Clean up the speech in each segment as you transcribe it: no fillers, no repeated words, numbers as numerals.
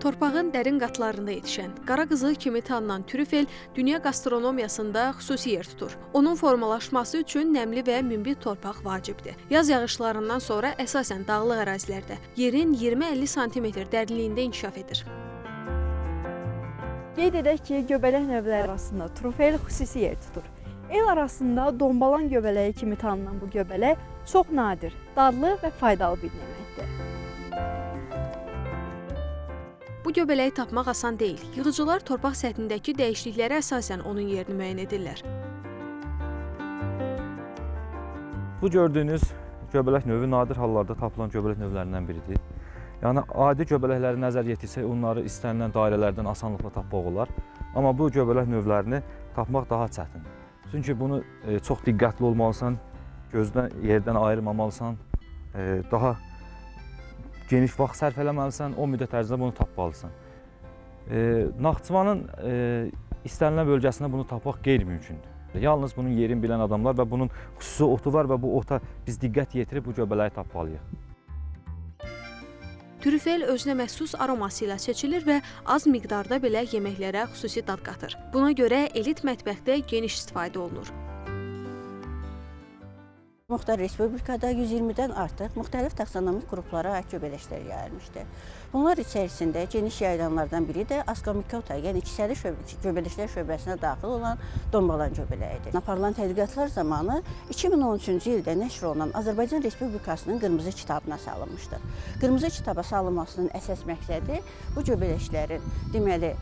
Torpağın dərin qatlarında yetişən, qara qızıl kimi tanınan trüfel dünya qastronomiyasında xüsusi yer tutur. Onun formalaşması üçün nəmli və münbit torpaq vacibdir. Yaz yağışlarından sonra əsasən dağlıq ərazilərdə yerin 20-50 sm dərinliyində inkişaf edir. Qeyd edək ki, göbələk növləri arasında trüfel xüsusi yer tutur. El arasında dombalan göbələyi kimi tanınan bu göbələk çox nadir, dadlı və faydalı bir nemətdir. Bu göbələyi tapmaq asan deyil. Yığıcılar torpaq səthindəki dəyişikliklərə əsasən onun yerini müəyyən edirlər. Bu gördüyünüz göbələk növü nadir hallarda tapılan göbələk növlərindən biridir. Yəni, adi göbələkləri nəzər yetirsək, onları istənilən dairələrdən asanlıqla tapmaq olar. Amma bu göbələk növlərini tapmaq daha çətindir. Çünki bunu çox diqqətli olmalısan, gözdən yerdən ayırmamalısan, daha geniş vaxt sərf eləməlisən, o müddət ərzində bunu tapmalısan. Naxçıvanın istənilən bölgəsində bunu tapmaq qeyri-mümkündür. Yalnız bunun yerini bilən adamlar və bunun xüsusi otu var və bu ota biz diqqət yetirib bu göbələyi tapmalıyıq. Trüfel özünə məxsus aroması ilə seçilir və az miqdarda belə yeməklərə xüsusi dad qatır. Buna görə elit mətbəxdə geniş istifadə olunur. Muxtar Respublikada 120-dən artıq müxtəlif taksonomik qruplara aid göbələklər yayılmışdır. Bunlar içərisində geniş yayılanlardan biri də Ascomycota, yəni kisəli göbələklər şöbəsinə daxil olan dombalan göbələyidir. Aparılan tədqiqatlar zamanı 2013-cü ildə nəşr olunan Azərbaycan Respublikasının Qırmızı kitabına salınmışdır. Qırmızı kitaba salınmasının əsas məqsədi bu göbələklərin deməli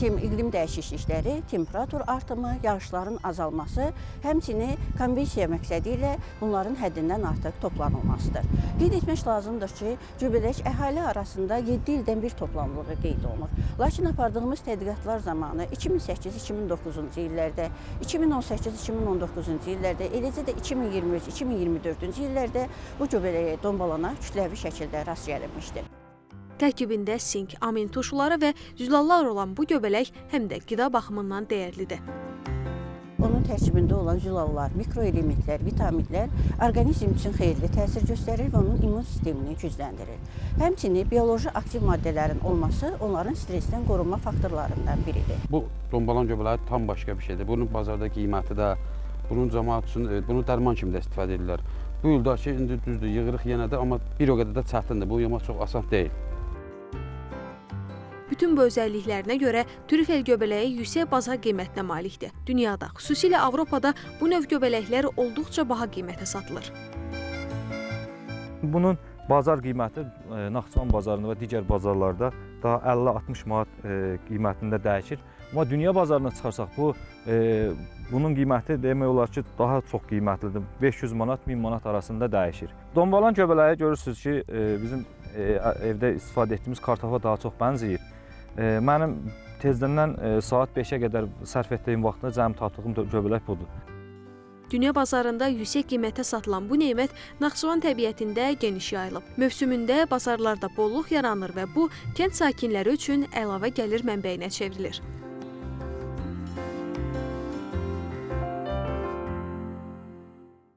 iqlim dəyişiklikləri, temperatur artımı, yağışların azalması, həmçinin konversiya məqsədi ilə bunların həddindən artıq toplanılmasıdır. Qeyd etmək lazımdır ki, göbələk əhali arasında 7 ildən bir toplanılığı qeyd olunur. Lakin apardığımız tədqiqatlar zamanı 2008-2009-cu illərdə, 2018-2019-cu illərdə, eləcə də 2023-2024-cü illərdə bu göbələyə dombalana kütləvi şəkildə rast gəlinmişdir. Tərkibində sink, amin turşuları və zülallar olan bu göbələk həm də qida baxımından dəyərlidir. Onun tərkibində olan zülallar, mikroelementlər, vitaminlər orqanizm üçün xeyirli təsir göstərir və onun immun sistemini gücləndirir. Həmçinin bioloji aktiv maddələrin olması onların stressdən qorunma faktorlarından biridir. Bu dombalan göbələyi tam başqa bir şeydir. Bunun bazarda qiyməti də, bunun cəmaət üçün bunu dərman kimi də istifadə edirlər. Bu ildə ki, indi düzdür, yığırıq yenə də, amma bir o qədər də çətindir. Bu yemək çox asan deyil. Bütün bu özəlliklərinə görə trüfel göbələyi yüksək bazar qiymətinə malikdir. Dünyada, xüsusilə Avropada bu növ göbələklər olduqca baha qiymətə satılır. Bunun bazar qiyməti Naxçıvan bazarında və digər bazarlarda daha 50-60 manat qiymətində dəyişir. Amma dünya bazarına çıxarsaq, bunun qiyməti demək olar ki, daha çox qiymətlidir. 500 manat, 1000 manat arasında dəyişir. Dombalan göbələyi görürsünüz ki, bizim evdə istifadə etdiyimiz kartofa daha çox bənzəyir. Mənim tezdən saat 5-ə qədər sərf etdiyim vaxtda cəmi tapdığım göbələk budur. Dünya bazarında yüksək qiymətə satılan bu nemət Naxçıvan təbiətində geniş yayılıb. Mövsümündə bazarlarda bolluq yaranır və bu kənd sakinləri üçün əlavə gəlir mənbəyinə çevrilir.